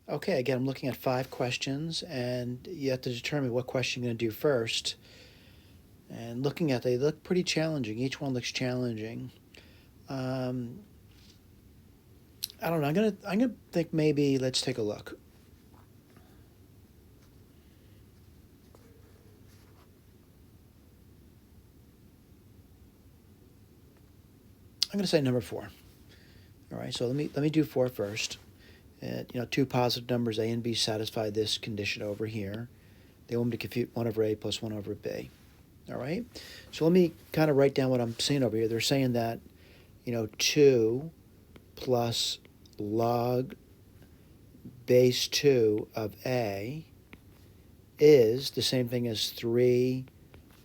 Okay, again, I'm looking at 5 questions, and you have to determine what question you're going to do first. And looking at, they look pretty challenging. Each one looks challenging. Um, I don't know. I'm gonna think maybe let's take a look. I'm gonna say number 4. All right. So let me do 4 first. Two positive numbers a and b satisfy this condition over here. They want me to compute 1 over a plus 1 over b. All right. So let me kind of write down what I'm seeing over here. They're saying that 2 plus log base 2 of a is the same thing as 3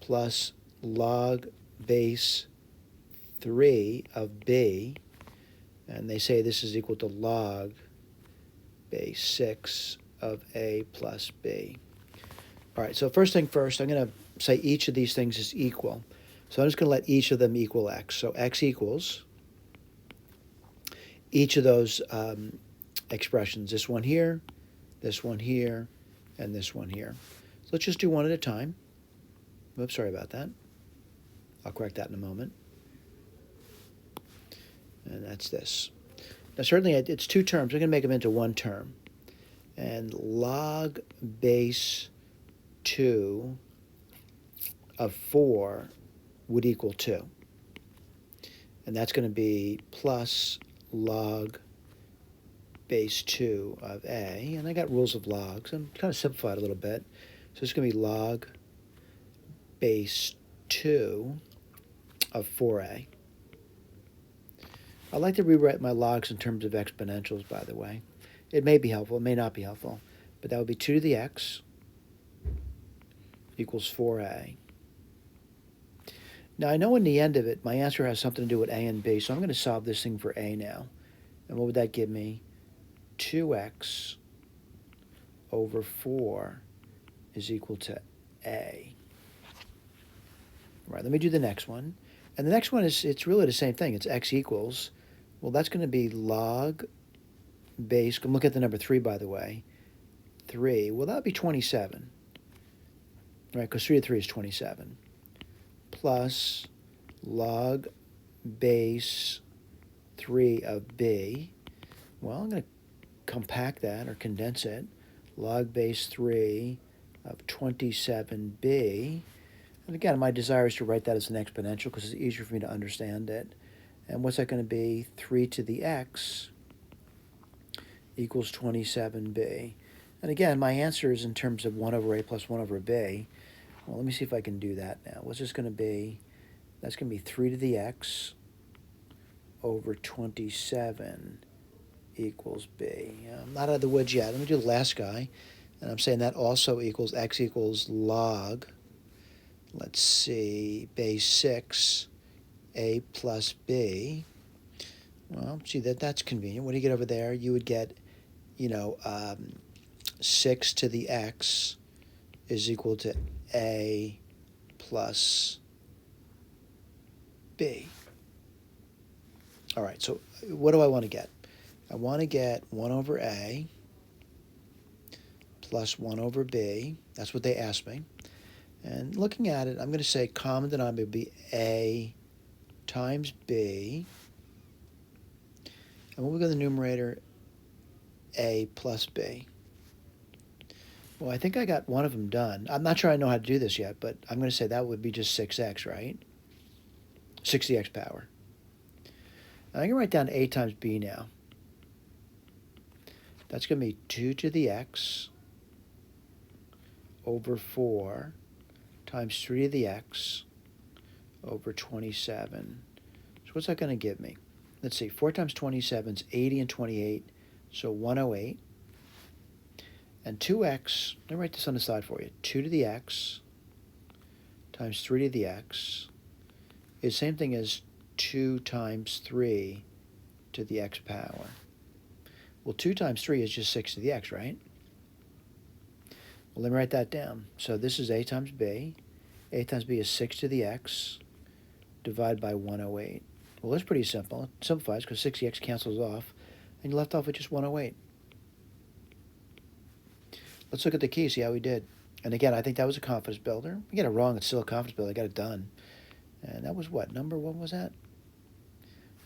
plus log base 3 of b, and they say this is equal to log base 6 of a plus b. All right, so first thing first, I'm going to say each of these things is equal. So I'm just going to let each of them equal x. So x equals each of those expressions, this one here, and this one here. So let's just do one at a time. Oops, sorry about that. I'll correct that in a moment. And that's this. Now, certainly it's 2 terms. I'm going to make them into 1 term. And log base 2 of 4 would equal 2. And that's going to be plus log base 2 of a. And I got rules of logs. I'm kind of simplified a little bit. So it's going to be log base 2 of 4a. I like to rewrite my logs in terms of exponentials, by the way. It may be helpful, it may not be helpful, but that would be 2 to the x equals 4a. Now, I know in the end of it, my answer has something to do with a and b, so I'm going to solve this thing for a now. And what would that give me? 2x over 4 is equal to a. All right, let me do the next one. And the next one it's really the same thing. It's x equals, well, that's going to be log base, look at the number 3, by the way. 3, well, that would be 27. Right, because 3 to 3 is 27. Plus log base 3 of b. Well, I'm going to compact that or condense it. Log base 3 of 27b. And again, my desire is to write that as an exponential because it's easier for me to understand it. And what's that going to be? 3 to the x equals 27b. And again, my answer is in terms of 1 over a plus 1 over b. Well, let me see if I can do that now. What's this going to be? That's going to be 3 to the x over 27 equals b. I'm not out of the woods yet. Let me do the last guy. And I'm saying that also equals x equals log, let's see, base 6 a plus b. Well, see, that's convenient. What do you get over there? You would get, 6 to the x is equal to a plus b. All right, so what do I want to get? I want to get 1 over a plus 1 over b. That's what they asked me. And looking at it, I'm going to say common denominator would be a times b. And when we go to the numerator, a plus b. Well, I think I got one of them done. I'm not sure I know how to do this yet, but I'm going to say that would be just 6x, right? 6 to the x power. And I can write down a times b now. That's going to be 2 to the x over 4 times 3 to the x over 27. So what's that going to give me? Let's see, 4 times 27 is 80 and 28, so 108. And 2x, let me write this on the side for you. 2 to the x times 3 to the x is the same thing as 2 times 3 to the x power. Well, 2 times 3 is just 6 to the x, right? Well, let me write that down. So this is a times b. A times b is 6 to the x divided by 108. Well, that's pretty simple. It simplifies because 6 to the x cancels off, and you're left off with just 108. Let's look at the key, see how we did. And again, I think that was a confidence builder. I get it wrong, it's still a confidence builder. I got it done. And that was what? Number one was that?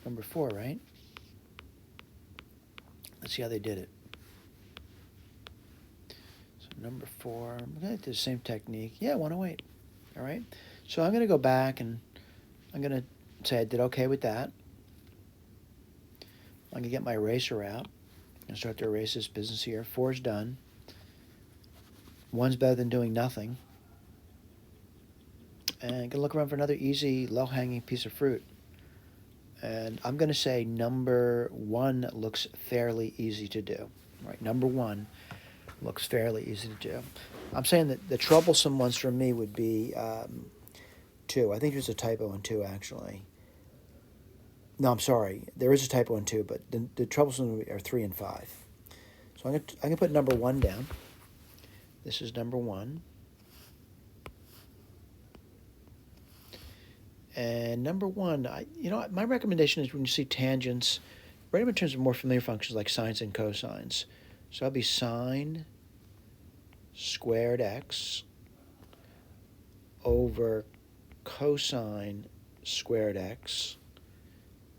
Number 4, right? Let's see how they did it. So number 4, I'm going to do the same technique. Yeah, 108. All right. So I'm going to go back and I'm going to say I did okay with that. I'm going to get my eraser out and start to erase this business here. 4 is done. 1's better than doing nothing. And I'm going to look around for another easy, low-hanging piece of fruit. And I'm going to say number 1 looks fairly easy to do. Right, number 1 looks fairly easy to do. I'm saying that the troublesome ones for me would be 2. I think there's a typo in 2, actually. No, I'm sorry. There is a typo in 2, but the troublesome are 3 and 5. So I'm going to put number 1 down. This is number 1. And number 1, my recommendation is when you see tangents, write them in terms of more familiar functions like sines and cosines. So that'll be sine squared x over cosine squared x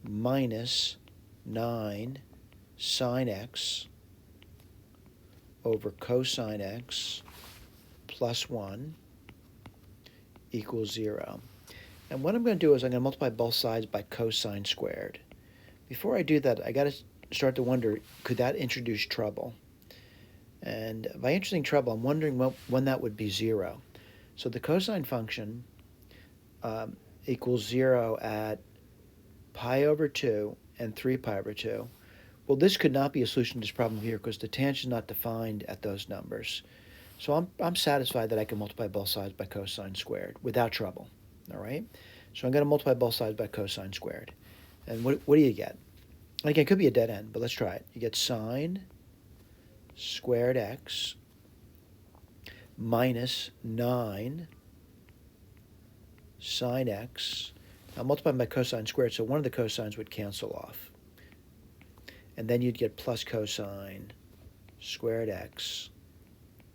minus 9 sine x over cosine x plus 1 equals 0. And what I'm going to do is I'm going to multiply both sides by cosine squared. Before I do that, I got to start to wonder, could that introduce trouble? And by introducing trouble, I'm wondering when that would be 0. So the cosine function equals 0 at pi over 2 and 3 pi over 2. Well, this could not be a solution to this problem here because the tangent is not defined at those numbers. So I'm satisfied that I can multiply both sides by cosine squared without trouble. All right? So I'm going to multiply both sides by cosine squared. And what do you get? Again, it could be a dead end, but let's try it. You get sine squared x minus 9 sine x. I'll multiply by cosine squared, so one of the cosines would cancel off. And then you'd get plus cosine squared x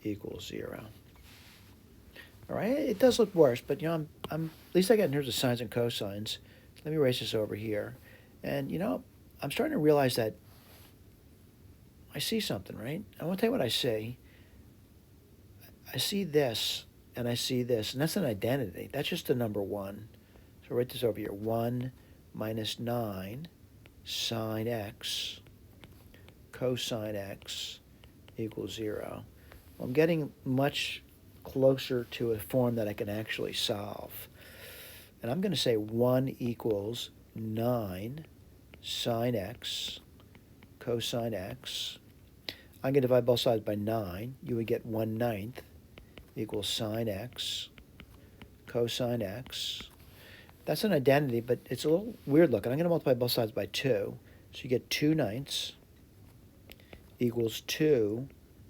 equals 0. All right, it does look worse, but I'm at least I got in terms of sines and cosines. Let me erase this over here. And I'm starting to realize that I see something, right? I want to tell you what I see. I see this, and I see this, and that's an identity. That's just the number 1. So write this over here. 1 minus 9 sine x cosine x equals 0. Well, I'm getting much closer to a form that I can actually solve. And I'm going to say 1 equals 9 sine x cosine x. I'm going to divide both sides by 9. You would get 1/9 equals sine x cosine x. That's an identity, but it's a little weird looking. I'm going to multiply both sides by 2. So you get 2/9 equals 2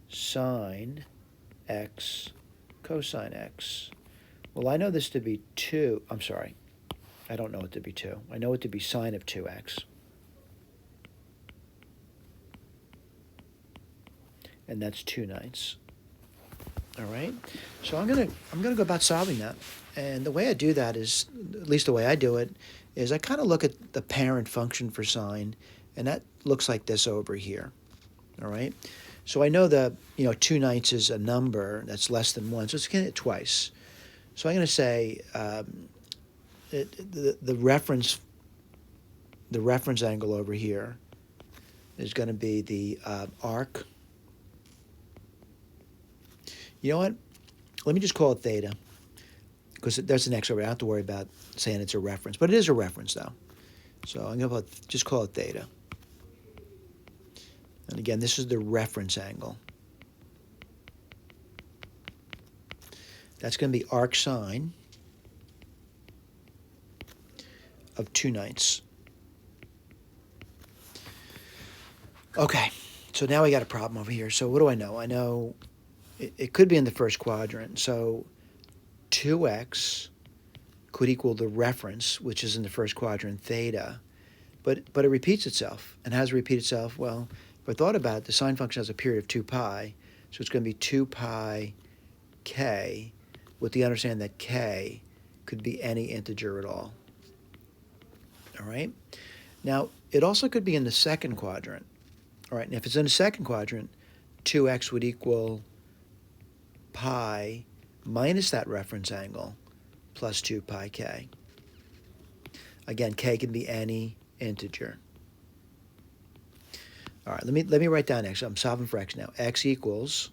sine x cosine x. Well, I know this to be 2. I'm sorry. I don't know it to be 2. I know it to be sine of 2x. And that's 2/9. All right. So I'm gonna go about solving that. And the way I do that is, at least the way I do it, is I kind of look at the parent function for sine, and that looks like this over here. All right. So I know that 2/9 is a number that's less than 1, so it's going to hit twice. So I'm going to say the reference angle over here is going to be the arc. You know what? Let me just call it theta, because there's an x over. I don't have to worry about saying it's a reference, but it is a reference though. So I'm going to just call it theta. And again, this is the reference angle. That's going to be arc sine of 2/9. Okay, so now we got a problem over here. So what do I know? I know it could be in the first quadrant. So 2x could equal the reference, which is in the first quadrant, theta. But it repeats itself. And how does it repeat itself? Well, if I thought about it, the sine function has a period of 2 pi. So it's going to be 2 pi k, with the understanding that k could be any integer at all. All right? Now, it also could be in the second quadrant. All right, and if it's in the second quadrant, 2x would equal pi minus that reference angle plus 2 pi k. Again, k can be any integer. All right, let me write down x. I'm solving for x now. X equals,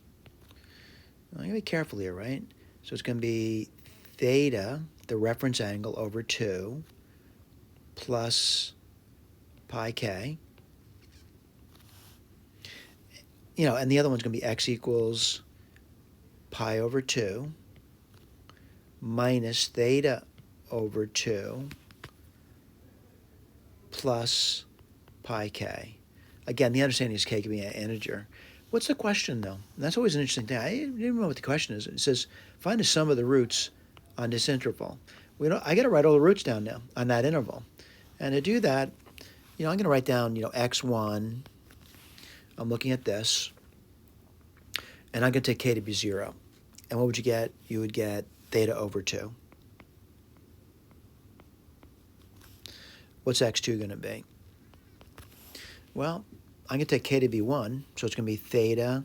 I'm going to be careful here, right? So it's going to be theta, the reference angle, over 2 plus pi k. You know, and the other one's going to be x equals pi over 2 minus theta over 2 plus pi k. Again, the understanding is k can be an integer. What's the question, though? And that's always an interesting thing. I didn't even know what the question is. It says, find the sum of the roots on this interval. I got to write all the roots down now on that interval. And to do that, I'm going to write down, x1. I'm looking at this. And I'm going to take k to be 0. And what would you get? You would get theta over 2. What's x2 going to be? Well, I'm going to take k to be 1, so it's going to be theta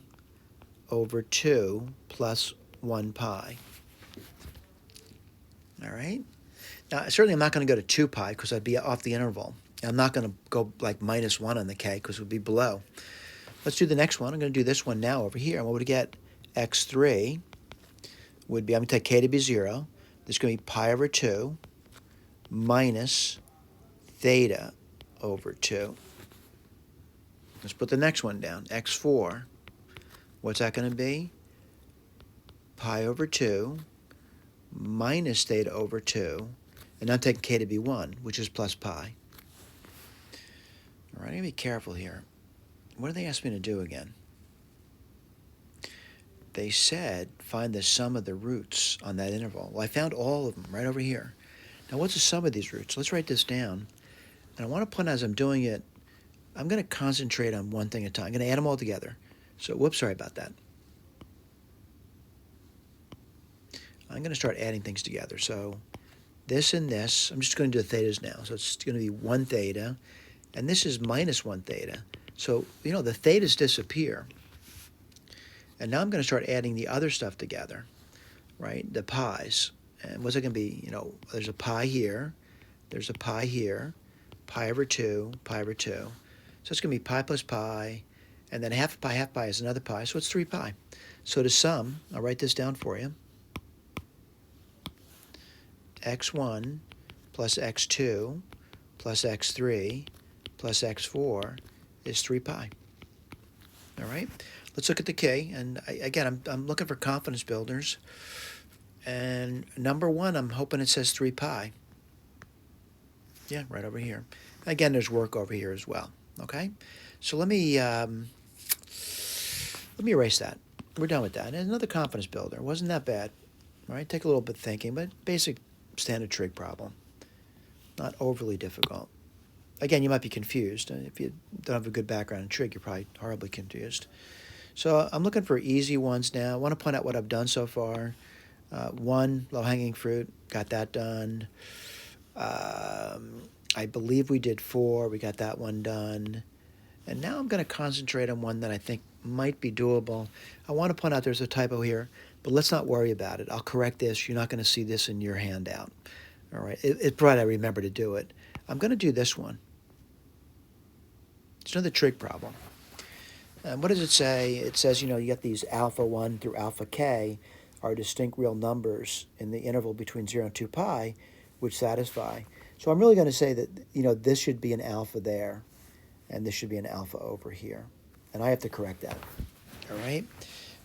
over 2 plus 1 pi. All right? Now, certainly I'm not going to go to 2 pi because I'd be off the interval. And I'm not going to go like minus 1 on the k because it would be below. Let's do the next one. I'm going to do this one now over here. And what would we get? x3 would be, I'm going to take k to be 0. This is going to be pi over 2 minus theta over 2. Let's put the next one down. x4, what's that going to be? Pi over 2 minus theta over 2. And I'm taking k to be 1, which is plus pi. All right, I'm going to be careful here. What did they ask me to do again? They said find the sum of the roots on that interval. Well, I found all of them right over here. Now, what's the sum of these roots? Let's write this down. And I want to point out as I'm doing it, I'm going to concentrate on one thing at a time. I'm going to add them all together. So, whoops, sorry about that. I'm going to start adding things together. So, this and this, I'm just going to do the thetas now. So, it's going to be 1 theta, and this is minus 1 theta. So, the thetas disappear. And now I'm going to start adding the other stuff together, right? The pi's. And what's it going to be? There's a pi here. There's a pi here. Pi over 2, pi over 2. So it's going to be pi plus pi, and then half pi is another pi, so it's 3 pi. So to sum, I'll write this down for you. x1 plus x2 plus x3 plus x4 is 3 pi. All right? Let's look at the k. And again, I'm looking for confidence builders. And number 1, I'm hoping it says 3 pi. Yeah, right over here. Again, there's work over here as well. Okay? So let me erase that. We're done with that. And another confidence builder. It wasn't that bad. All right? Take a little bit of thinking, but basic standard trig problem. Not overly difficult. Again, you might be confused. If you don't have a good background in trig, you're probably horribly confused. So I'm looking for easy ones now. I want to point out what I've done so far. 1, low-hanging fruit, got that done. I believe we did 4, we got that one done. And now I'm going to concentrate on one that I think might be doable. I want to point out there's a typo here, but let's not worry about it. I'll correct this. You're not going to see this in your handout. All right, provided I remember to do it. I'm going to do this one. It's another trig problem. What does it say? It says, you get these alpha 1 through alpha k are distinct real numbers in the interval between 0 and 2 pi, which satisfy. So I'm really going to say that, this should be an alpha there, and this should be an alpha over here. And I have to correct that. All right?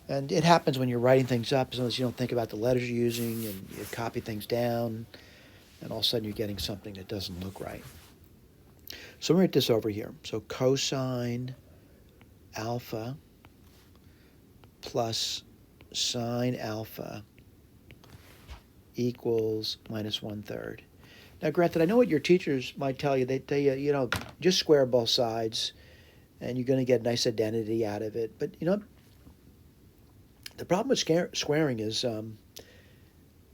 And it happens when you're writing things up, as long as you don't think about the letters you're using, and you copy things down, and all of a sudden you're getting something that doesn't look right. So I'm going to write this over here. So cosine alpha plus sine alpha equals minus 1/3. Now, granted, I know what your teachers might tell you. They tell you, just square both sides, and you're going to get nice identity out of it. But, The problem with squaring is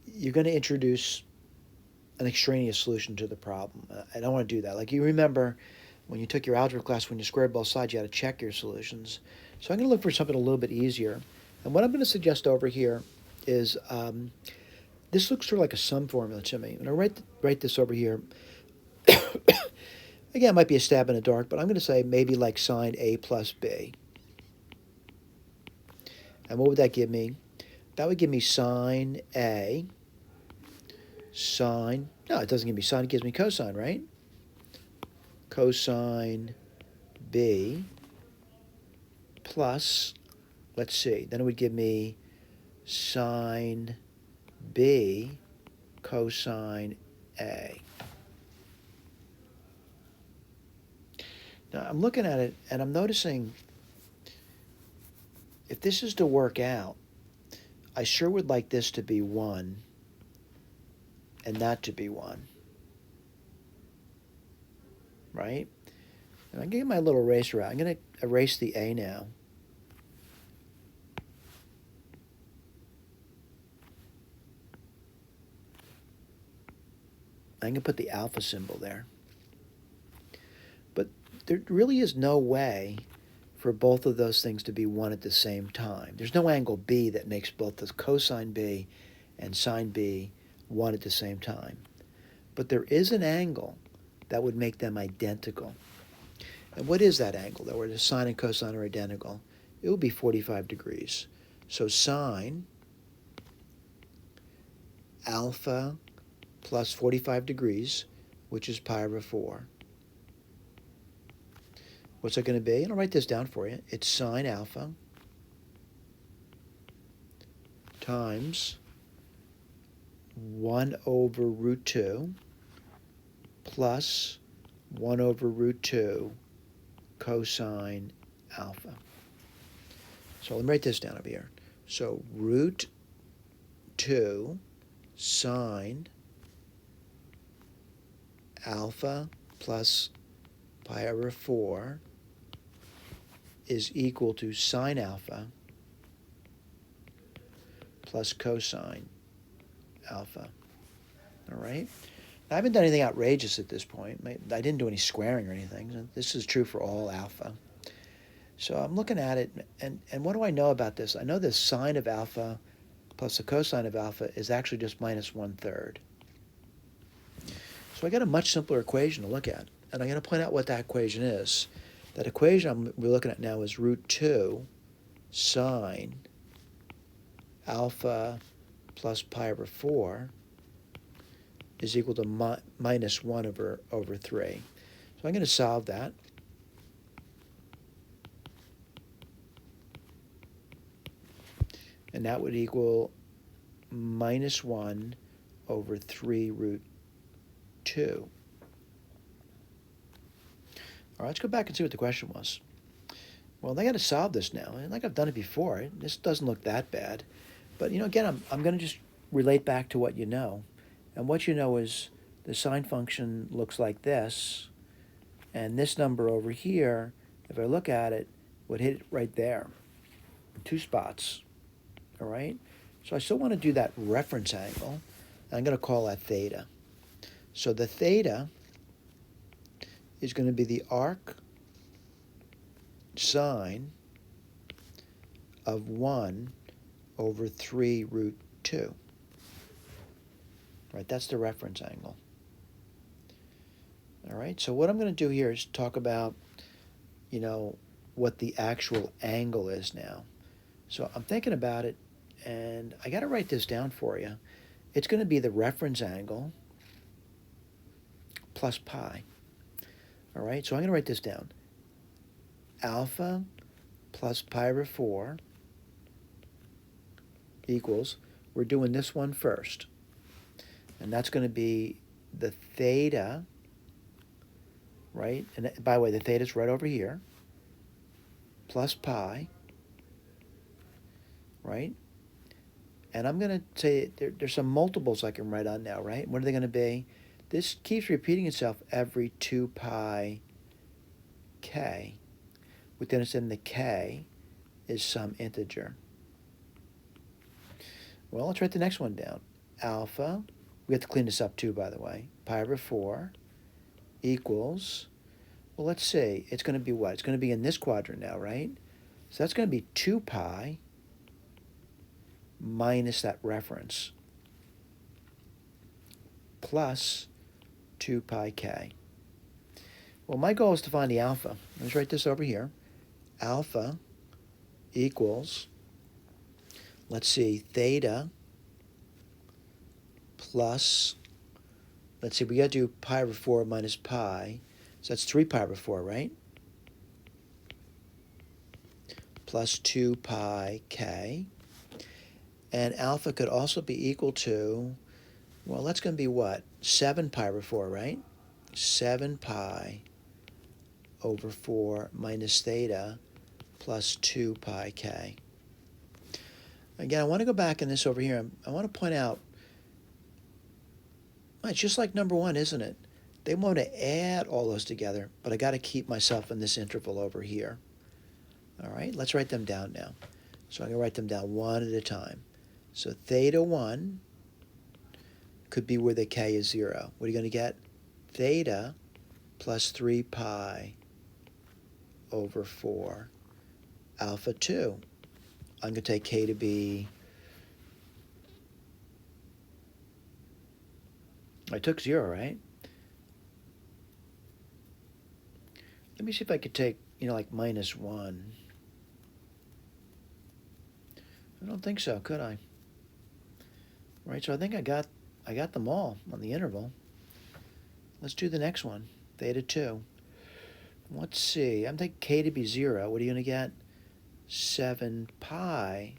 you're going to introduce an extraneous solution to the problem. I don't want to do that. Like you remember when you took your algebra class, when you squared both sides, you had to check your solutions. So I'm going to look for something a little bit easier. And what I'm going to suggest over here is this looks sort of like a sum formula to me. And I write this over here. Again, it might be a stab in the dark, but I'm going to say maybe like sine A plus B. And what would that give me? That would give me sine A, sine, no, it doesn't give me sine, it gives me cosine, right? Cosine B plus, let's see, then it would give me sine B cosine A. Now I'm looking at it and I'm noticing if this is to work out, I sure would like this to be 1 and that to be 1. Right? And I'm getting my little eraser out. I'm going to erase the A now. I'm going to put the alpha symbol there. But there really is no way for both of those things to be 1 at the same time. There's no angle B that makes both the cosine B and sine B 1 at the same time. But there is an angle that would make them identical. And what is that angle, though, where the sine and cosine are identical? It would be 45 degrees. So sine alpha plus 45 degrees, which is pi over 4. What's it going to be? And I'll write this down for you. It's sine alpha times 1 over root 2 plus 1 over root 2 cosine alpha. So let me write this down over here. So root 2 sine alpha plus pi over 4 is equal to sine alpha plus cosine alpha. All right? Now, I haven't done anything outrageous at this point. I didn't do any squaring or anything. This is true for all alpha. So I'm looking at it, and what do I know about this? I know the sine of alpha plus the cosine of alpha is actually just minus 1/3. So I got a much simpler equation to look at, and I'm going to point out what that equation is. That equation we're looking at now is root 2 sine alpha plus pi over 4 is equal to minus 1 over 3. So I'm going to solve that. And that would equal minus 1 over 3 root 2. All right, let's go back and see what the question was. Well, they got to solve this now. And like I've done it before, this doesn't look that bad. But, again, I'm going to just relate back to what you know. And what you know is the sine function looks like this. And this number over here, if I look at it, would hit it right there. 2 spots. All right? So I still want to do that reference angle. And I'm going to call that theta. So the theta is going to be the arc sine of 1 over 3 root 2. Right, that's the reference angle. All right, so what I'm going to do here is talk about, what the actual angle is now. So I'm thinking about it, and I got to write this down for you. It's going to be the reference angle plus pi. All right, so I'm going to write this down. Alpha plus pi over 4 equals, we're doing this one first. And that's going to be the theta, right? And by the way, the theta is right over here, plus pi, right? And I'm going to say there's some multiples I can write on now, right? What are they going to be? This keeps repeating itself every 2 pi k. Within us, in the k is some integer. Well, let's write the next one down. Alpha, we have to clean this up too, by the way. Pi over 4 equals, well, let's see. It's going to be what? It's going to be in this quadrant now, right? So that's going to be 2 pi minus that reference plus 2 pi k. Well, my goal is to find the alpha. Let's write this over here. Alpha equals, let's see, theta plus, let's see, we got to do pi over 4 minus pi. So that's 3 pi over 4, right? Plus 2 pi k. And alpha could also be equal to, well, that's going to be what? 7 pi over 4, right? 7 pi over 4 minus theta plus 2 pi k. Again, I want to go back in this over here. I want to point out, well, it's just like number 1, isn't it? They want to add all those together, but I got to keep myself in this interval over here. All right, let's write them down now. So I'm going to write them down one at a time. So theta 1 could be where the k is 0. What are you going to get? Theta plus 3 pi over 4. Alpha 2. I'm going to take k to be, I took 0, right? Let me see if I could take, like minus 1. I don't think so, could I? Right, so I think I got them all on the interval. Let's do the next one, theta 2. Let's see, I'm taking k to be 0. What are you going to get? 7 pi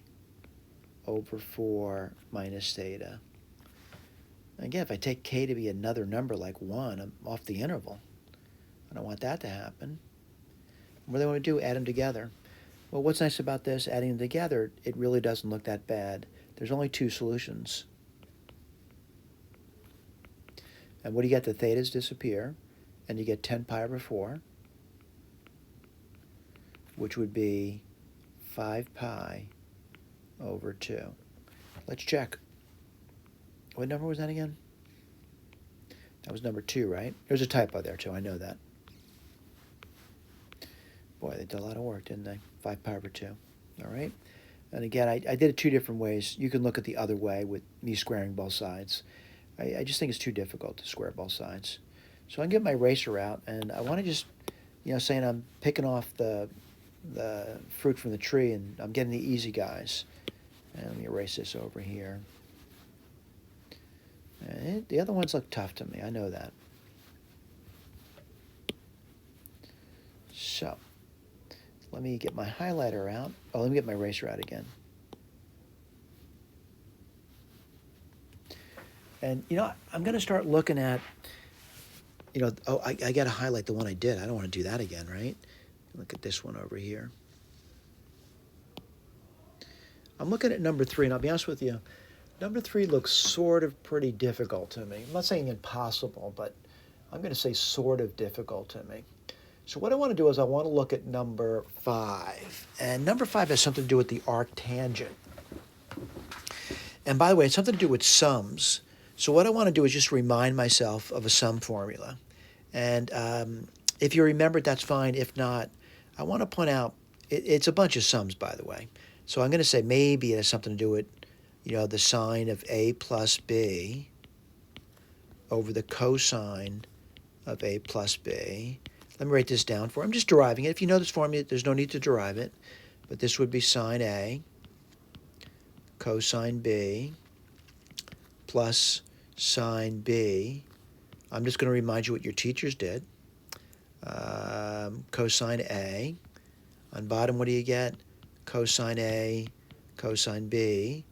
over 4 minus theta. Again, if I take k to be another number like 1, I'm off the interval. I don't want that to happen. What do they want to do? Add them together. Well, what's nice about this, adding them together, it really doesn't look that bad. There's only 2 solutions. And what do you get? The thetas disappear, and you get 10 pi over 4, which would be 5 pi over 2. Let's check. What number was that again? That was number 2, right? There's a typo there, too. I know that. Boy, they did a lot of work, didn't they? 5 pi over 2. All right? And again, I did it 2 different ways. You can look at the other way with me squaring both sides. I just think it's too difficult to square both sides. So I can get my eraser out, and I want to just, saying I'm picking off the fruit from the tree, and I'm getting the easy guys. And let me erase this over here. And the other ones look tough to me. I know that. So let me get my highlighter out. Oh, let me get my eraser out again. And, I'm going to start looking at, I got to highlight the one I did. I don't want to do that again, right? Look at this one over here. I'm looking at number 3, and I'll be honest with you, number 3 looks sort of pretty difficult to me. I'm not saying impossible, but I'm going to say sort of difficult to me. So what I want to do is I want to look at number 5. And number 5 has something to do with the arctangent. And by the way, it's something to do with sums. So what I want to do is just remind myself of a sum formula. And if you remember it, that's fine. If not, I want to point out, it's a bunch of sums, by the way. So I'm going to say maybe it has something to do with, the sine of a plus b over the cosine of a plus b. Let me write this down for you. I'm just deriving it. If you know this formula, there's no need to derive it. But this would be sine a cosine b plus sine b. I'm just going to remind you what your teachers did. Cosine a. On bottom, what do you get? Cosine a cosine b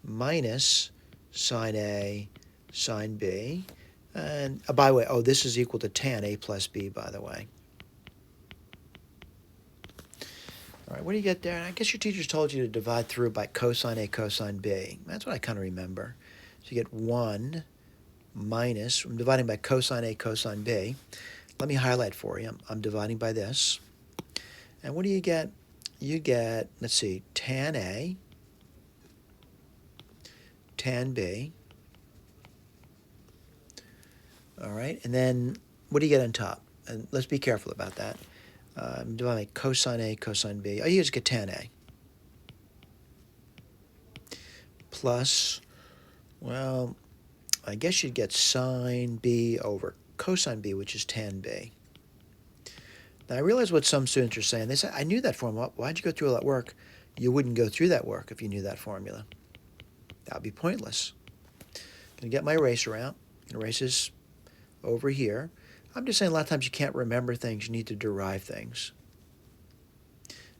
minus sine a sine b. And by the way, this is equal to tan a plus b, by the way. All right, what do you get there? I guess your teachers told you to divide through by cosine a cosine b. That's what I kind of remember. So you get 1 minus, I'm dividing by cosine a cosine b. Let me highlight for you. I'm dividing by this. And what do you get? You get, let's see, tan a tan B. All right, and then what do you get on top? And let's be careful about that. Do I make cosine A, cosine B? I use get tan A. Plus, well, I guess you'd get sine B over cosine B, which is tan B. Now, I realize what some students are saying. They say, I knew that formula. Why'd you go through all that work? You wouldn't go through that work if you knew that formula. That would be pointless. I'm going to get my eraser out. Erases over here. I'm just saying a lot of times you can't remember things. You need to derive things.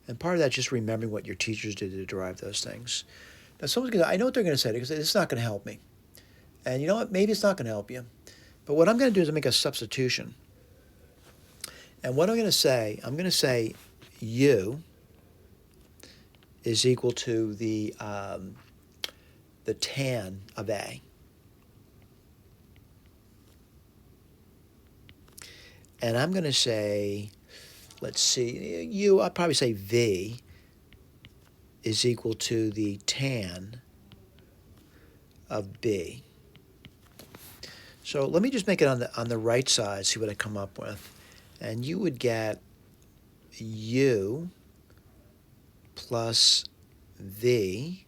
And part of that's just remembering what your teachers did to derive those things. Now, someone's going to, I know what they're going to say, because it's not going to help me. And you know what? Maybe it's not going to help you. But what I'm going to do is make a substitution. And what I'm going to say U is equal to the tan of A. And I'm going to say, let's see, U, I'll probably say V is equal to the tan of B. So let me just make it on the right side, see what I come up with. And you would get U plus V.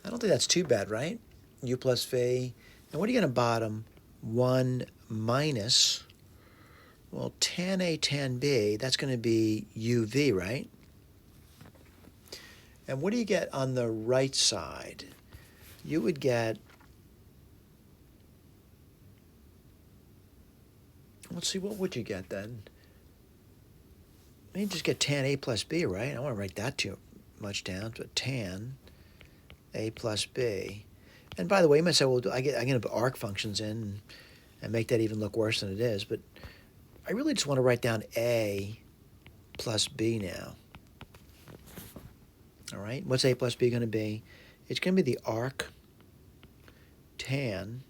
I don't think that's too bad, right? U plus V. And what do you get on bottom? 1 minus, well, tan A, tan B, that's going to be UV, right? And what do you get on the right side? You would get, let's see, what would you get then? You just get tan A plus B, right? I don't want to write that too much down, but tan A plus B. And by the way, you might say, well, I'm going to put arc functions in and make that even look worse than it is, but I really just want to write down A plus B now. All right, what's A plus B going to be? It's going to be the arc tan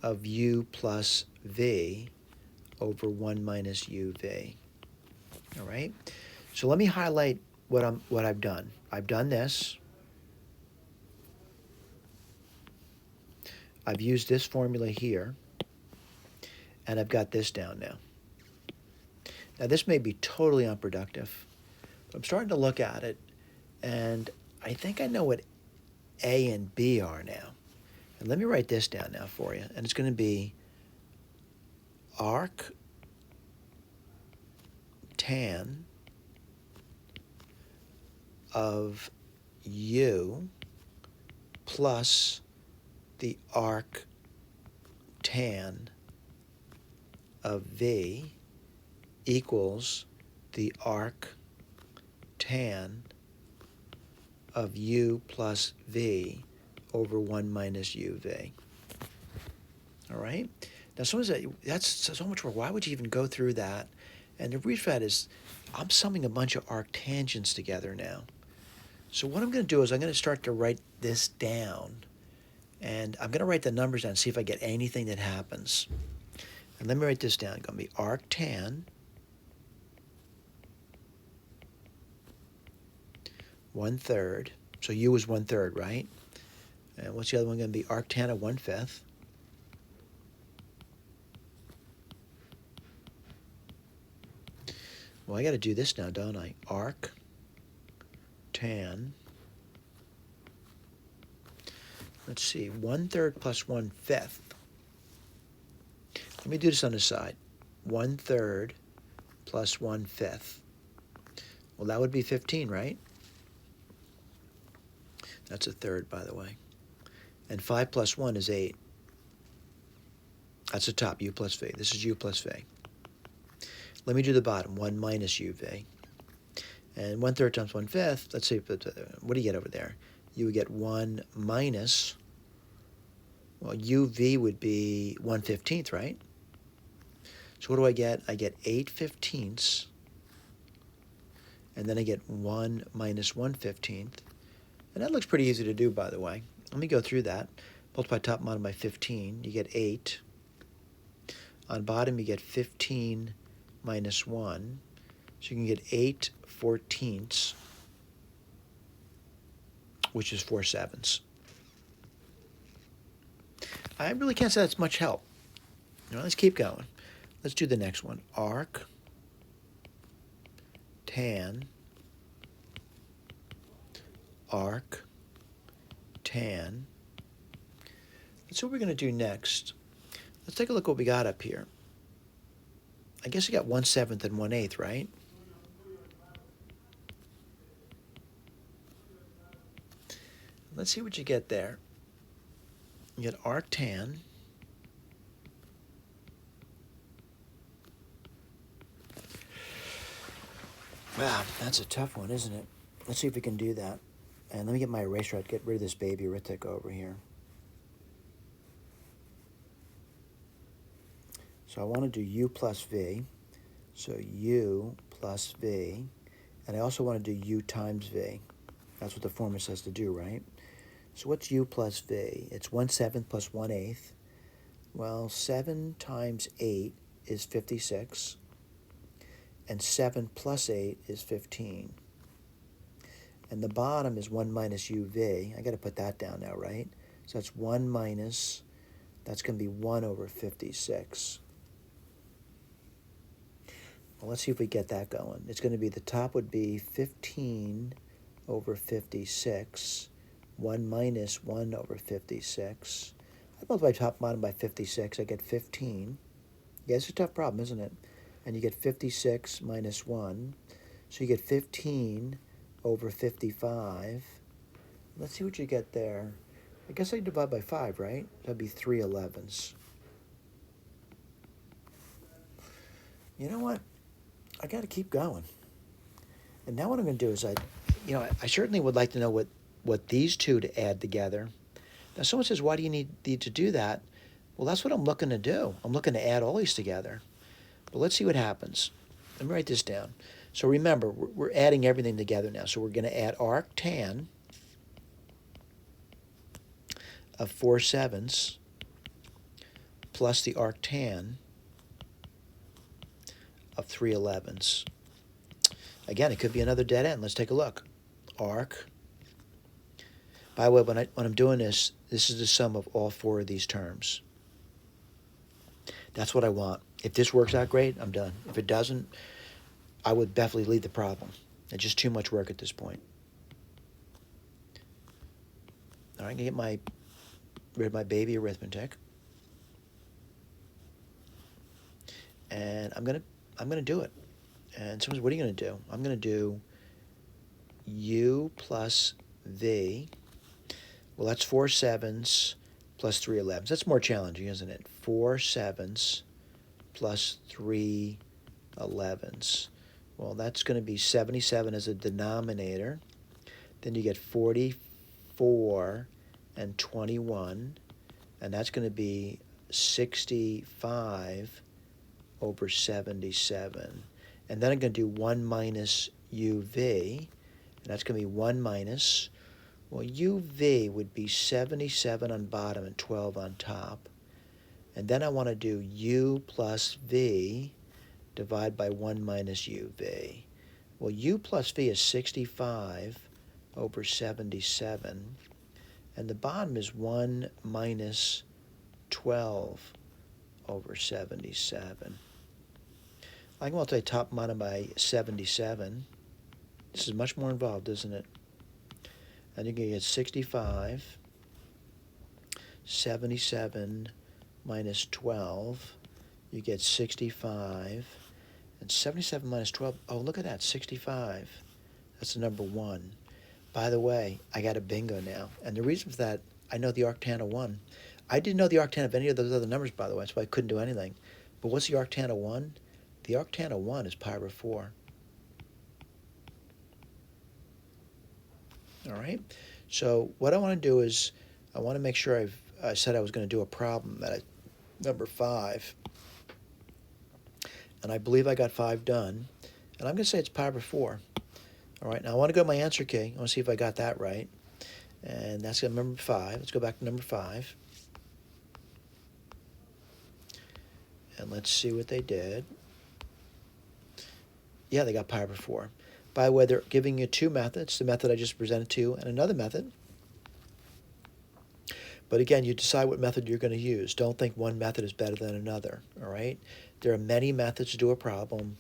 of U plus V over 1 minus UV. All right, so let me highlight what I've done. I've done this. I've used this formula here, and I've got this down now. Now, this may be totally unproductive, but I'm starting to look at it, and I think I know what A and B are now. And let me write this down now for you, and it's going to be arc tan of U plus the arc tan of V equals the arc tan of U plus V over 1 minus UV. All right? Now, someone said, that's so much work. Why would you even go through that? And the reason for that is I'm summing a bunch of arctangents together now. So what I'm going to do is I'm going to start to write this down. And I'm going to write the numbers down and see if I get anything that happens. And let me write this down. It's going to be arctan 1/3. So U is 1/3, right? And what's the other one going to be? Arctan of 1/5. Well, I got to do this now, don't I? Arc tan. Let's see, 1/3 plus 1/5. Let me do this on the side. 1/3 plus 1/5. Well, that would be 15, right? That's a third, by the way. And 5 plus 1 is 8. That's the top, U plus V. This is U plus V. Let me do the bottom, 1 minus UV. And 1/3 times 1/5, let's see, what do you get over there? You would get 1 minus, well, UV would be 1/15, right? So what do I get? I get 8/15, and then I get 1 minus 1/15. And that looks pretty easy to do, by the way. Let me go through that. Multiply top and bottom by 15, you get 8. On bottom, you get 15 minus 1. So you can get 8/14. which is 4/7. I really can't say that's much help. Let's keep going. Let's do the next one. Arc tan arc tan. Let's see what we're going to do next. Let's take a look what we got up here. I guess we got 1/7 and 1/8, right? Let's see what you get there. You get arc tan. Wow, that's a tough one, isn't it? Let's see if we can do that. And let me get my eraser out, get rid of this baby arithmetic over here. So I want to do u plus v. So u plus v. And I also want to do u times v. That's what the formula says to do, right? So what's u plus v? It's 1/7 plus 1/8. Well, 7 times 8 is 56. And 7 plus 8 is 15. And the bottom is 1 minus uv. I got to put that down now, right? So that's 1 minus, that's going to be 1 over 56. Well, let's see if we get that going. It's going to be, the top would be 15 over 56. 1 minus 1 over 56. I multiply top and bottom by 56. I get 15. Yeah, it's a tough problem, isn't it? And you get 56 minus 1. So you get 15 over 55. Let's see what you get there. I guess I divide by 5, right? That'd be 3/11. You know what? I got to keep going. And now what I'm going to do is I certainly would like to know what these two to add together. Now someone says, why do you need to do that? Well, that's what I'm looking to do. I'm looking to add all these together. But let's see what happens. Let me write this down. So remember, we're adding everything together now. So we're going to add arc tan of 4/7 plus the arc tan of 3/11. Again, it could be another dead end. Let's take a look. Arc. By the way, when I'm doing this, this is the sum of all 4 of these terms. That's what I want. If this works out great, I'm done. If it doesn't, I would definitely leave the problem. It's just too much work at this point. All right, I'm going to get rid of my baby arithmetic. And I'm going to do it. And someone says, what are you going to do? I'm going to do u plus v. Well, that's 4/7 plus 3/11. That's more challenging, isn't it? 4/7 plus 3/11. Well, that's going to be 77 as a denominator. Then you get 44 and 21. And that's going to be 65 over 77. And then I'm going to do 1 minus uv. And that's going to be 1 minus, well, uv would be 77 on bottom and 12 on top. And then I want to do u plus v divided by 1 minus uv. Well, u plus v is 65 over 77. And the bottom is 1 minus 12 over 77. I can multiply top and bottom by 77. This is much more involved, isn't it? And you can get 65, 77 minus 12. You get 65. And 77 minus 12, oh, look at that, 65. That's the number 1. By the way, I got a bingo now. And the reason for that, I know the arctan of 1. I didn't know the arctan of any of those other numbers, by the way, so I couldn't do anything. But what's the arctan of 1? The arctan of 1 is pi over 4. All right? So what I want to do is I want to make sure I said I was going to do a problem that number 5. And I believe I got 5 done. And I'm going to say it's pi over 4. All right, now I want to go to my answer key. I want to see if I got that right. And that's number 5. Let's go back to number 5. And let's see what they did. Yeah, they got pi over 4. By the way, they're giving you 2 methods, the method I just presented to you, and another method. But again, you decide what method you're going to use. Don't think one method is better than another, all right? There are many methods to do a problem.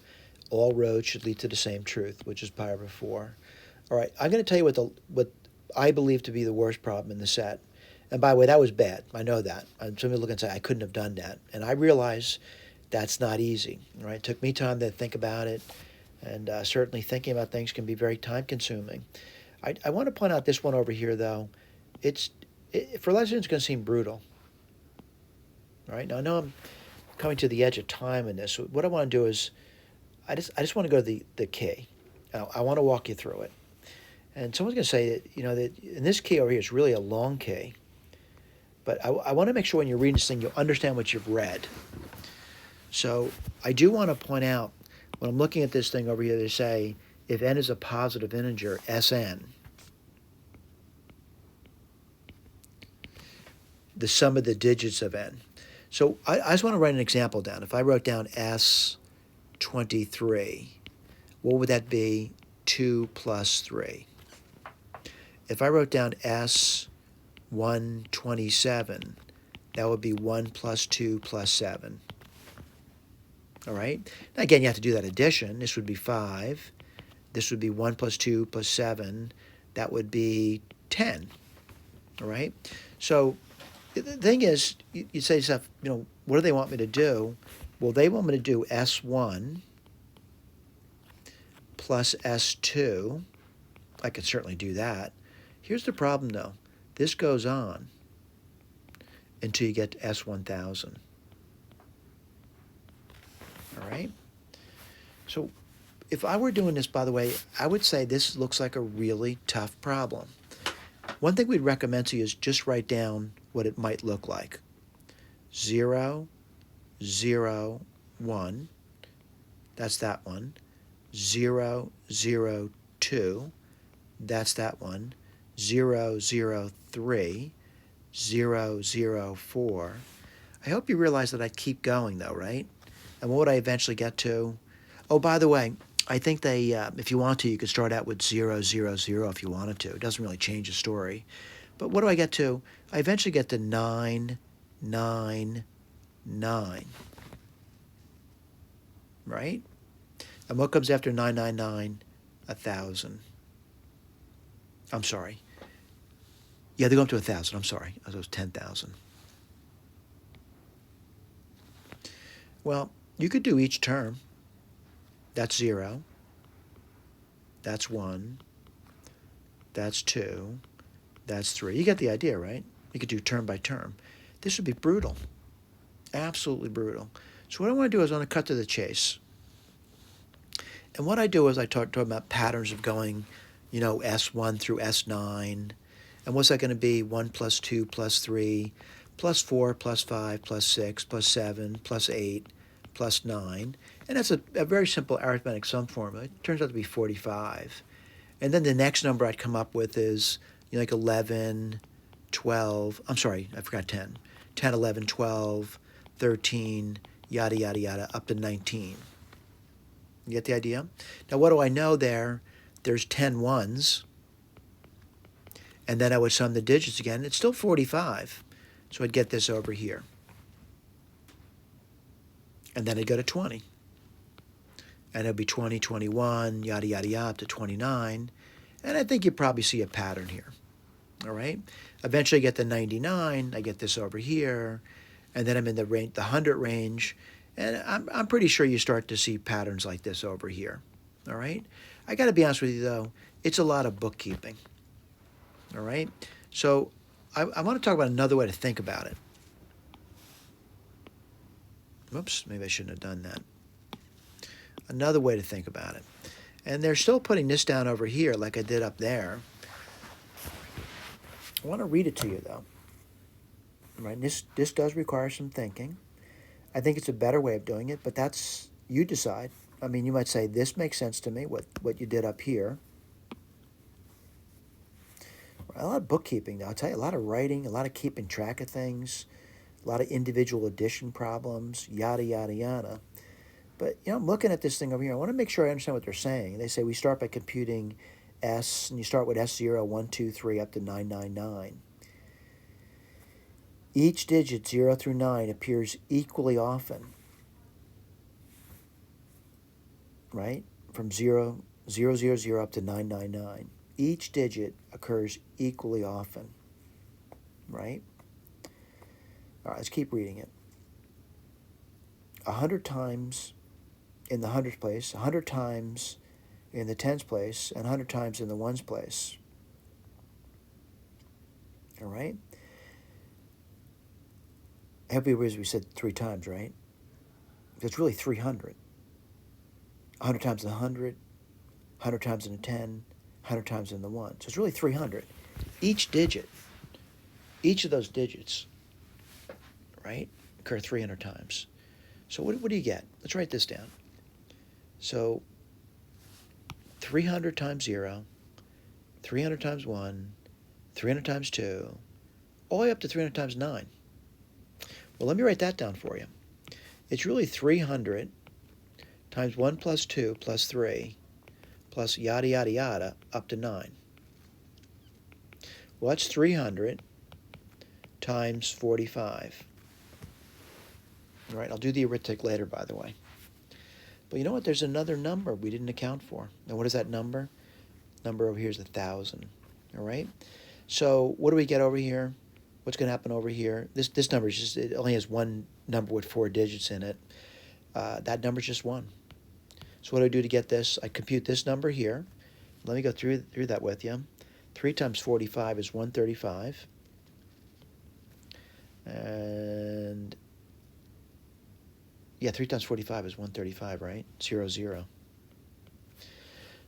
All roads should lead to the same truth, which is pi over 4. All right, I'm going to tell you what I believe to be the worst problem in the set. And by the way, that was bad. I know that. Somebody look and say, I couldn't have done that. And I realize that's not easy, all right? It took me time to think about it. And certainly thinking about things can be very time-consuming. I want to point out this one over here, though. For a lot of students, it's going to seem brutal. All right, now I know I'm coming to the edge of time in this. What I want to do is, I just want to go to the key. I want to walk you through it. And someone's going to say that, that in this key over here is really a long key. But I want to make sure when you're reading this thing, you'll understand what you've read. So I do want to point out, when I'm looking at this thing over here, they say, if n is a positive integer, Sn, the sum of the digits of n. So I just want to write an example down. If I wrote down S23, what would that be? 2 plus 3. If I wrote down S127, that would be 1 plus 2 plus 7. All right? Now, again, you have to do that addition. This would be 5. This would be 1 plus 2 plus 7. That would be 10. All right? So the thing is, you say to yourself, what do they want me to do? Well, they want me to do S1 plus S2. I could certainly do that. Here's the problem, though. This goes on until you get to S1000. All right? So if I were doing this, by the way, I would say this looks like a really tough problem. One thing we'd recommend to you is just write down what it might look like. 0, 0, 1. That's that one. 0, 0, 2. That's that one. 0, 0, 3. 0, 0, 4. I hope you realize that I keep going, though, right? And what would I eventually get to? Oh, by the way, I think they, if you want to, you could start out with 0, 0, 0 if you wanted to. It doesn't really change the story. But what do I get to? I eventually get to 9, 9, 9. Right? And what comes after 999? 1,000. I'm sorry. Yeah, they go up to 1,000. I'm sorry. That was 10,000. Well, you could do each term. That's 0. That's 1. That's 2. That's 3. You get the idea, right? You could do term by term. This would be brutal. Absolutely brutal. So what I want to do is I want to cut to the chase. And what I do is I talk about patterns of going, S1 through S9. And what's that going to be? 1 plus 2 plus 3 plus 4 plus 5 plus 6 plus 7 plus 8 plus 9. And that's a very simple arithmetic sum formula. It turns out to be 45. And then the next number I'd come up with is like 11, 12. I'm sorry, I forgot 10. 10, 11, 12, 13, yada, yada, yada, up to 19. You get the idea? Now, what do I know there? There's 10 ones. And then I would sum the digits again. It's still 45. So I'd get this over here. And then I'd go to 20. And it'd be 20, 21, yada, yada, yada, up to 29. And I think you probably see a pattern here. All right? Eventually I get to 99. I get this over here. And then I'm in the 100 range. And I'm pretty sure you start to see patterns like this over here. All right? I got to be honest with you, though. It's a lot of bookkeeping. All right? So I want to talk about another way to think about it. Whoops, maybe I shouldn't have done that. Another way to think about it. And they're still putting this down over here like I did up there. I want to read it to you, though. All right? This does require some thinking. I think it's a better way of doing it, but that's, you decide. I mean, you might say, this makes sense to me, what you did up here. A lot of bookkeeping, though. I'll tell you, a lot of writing, a lot of keeping track of things, a lot of individual addition problems, yada, yada, yada. But, I'm looking at this thing over here. I want to make sure I understand what they're saying. They say we start by computing S, and you start with S0, 1, 2, 3, up to 999. Each digit 0 through 9 appears equally often, right? From 0, 0, 0, 0 up to 999. Each digit occurs equally often, right? All right, let's keep reading it. 100 times in the hundredths place, 100 times in the tens place, and 100 times in the ones place. All right? I hope you realize we said 3 times, right? It's really 300. 100 times in the 100, 100 times in the 10, 100 times in the 1. So it's really 300. Each digit, each of those digits, right, occur 300 times. So what do you get? Let's write this down. So 300 times 0, 300 times 1, 300 times 2, all the way up to 300 times 9. Well, let me write that down for you. It's really 300 times 1 plus 2 plus 3 plus yada, yada, yada, up to 9. Well, that's 300 times 45. All right, I'll do the arithmetic later, by the way. But you know what? There's another number we didn't account for. And what is that number? Number over here is 1,000. All right? So what do we get over here? What's going to happen over here? This number is just, it only has one number with 4 digits in it. That number is just 1. So what do I do to get this? I compute this number here. Let me go through that with you. 3 times 45 is 135. And yeah, 3 times 45 is 135, right? 0, 0.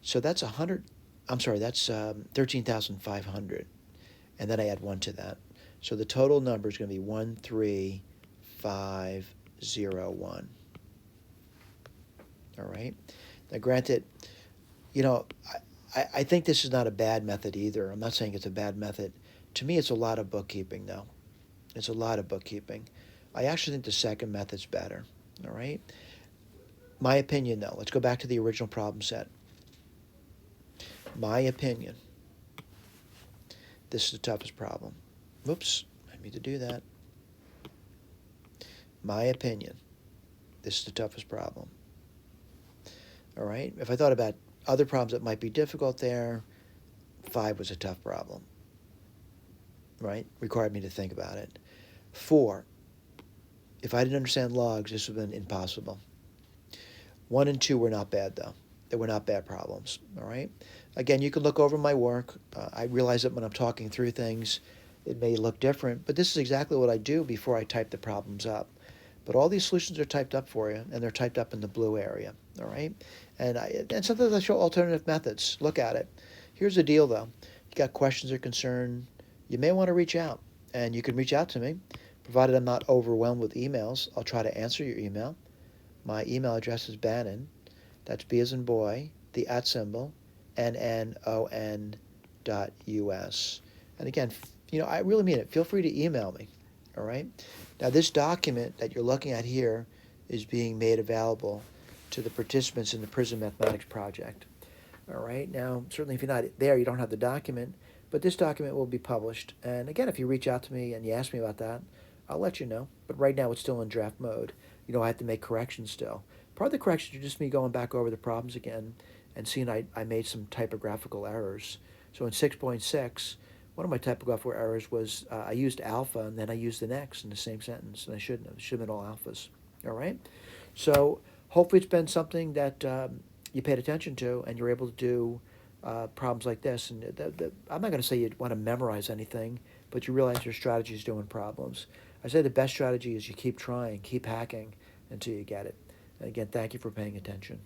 So that's 100. I'm sorry, that's 13,500. And then I add 1 to that. So the total number is going to be 13501. All right. Now, granted, you know, I think this is not a bad method either. I'm not saying it's a bad method. To me, it's a lot of bookkeeping, though. It's a lot of bookkeeping. I actually think the second method's better. All right? My opinion, though. Let's go back to the original problem set. My opinion. This is the toughest problem. Whoops. I need to do that. My opinion. This is the toughest problem. All right? If I thought about other problems that might be difficult there, 5 was a tough problem. Right? Required me to think about it. 4. If I didn't understand logs, this would have been impossible. 1 and 2 were not bad, though. They were not bad problems, all right? Again, you can look over my work. I realize that when I'm talking through things, it may look different, but this is exactly what I do before I type the problems up. But all these solutions are typed up for you, and they're typed up in the blue area, all right? And sometimes I show alternative methods. Look at it. Here's the deal, though. You got questions or concern, you may want to reach out, and you can reach out to me. Provided I'm not overwhelmed with emails, I'll try to answer your email. My email address is Bannon. That's B as in boy, the @ symbol, NNON.US. And again, you know, I really mean it. Feel free to email me, all right? Now, this document that you're looking at here is being made available to the participants in the Prison Mathematics Project, all right? Now, certainly if you're not there, you don't have the document, but this document will be published. And again, if you reach out to me and you ask me about that, I'll let you know. But right now, it's still in draft mode. You know, I have to make corrections still. Part of the corrections are just me going back over the problems again and seeing I made some typographical errors. So in 6.6, one of my typographical errors was I used alpha and then I used an X in the same sentence, and I shouldn't have. It should have been all alphas. All right? So hopefully it's been something that you paid attention to and you're able to do problems like this. And I'm not going to say you want to memorize anything, but you realize your strategy is doing problems. I say the best strategy is you keep trying, keep hacking until you get it. And again, thank you for paying attention.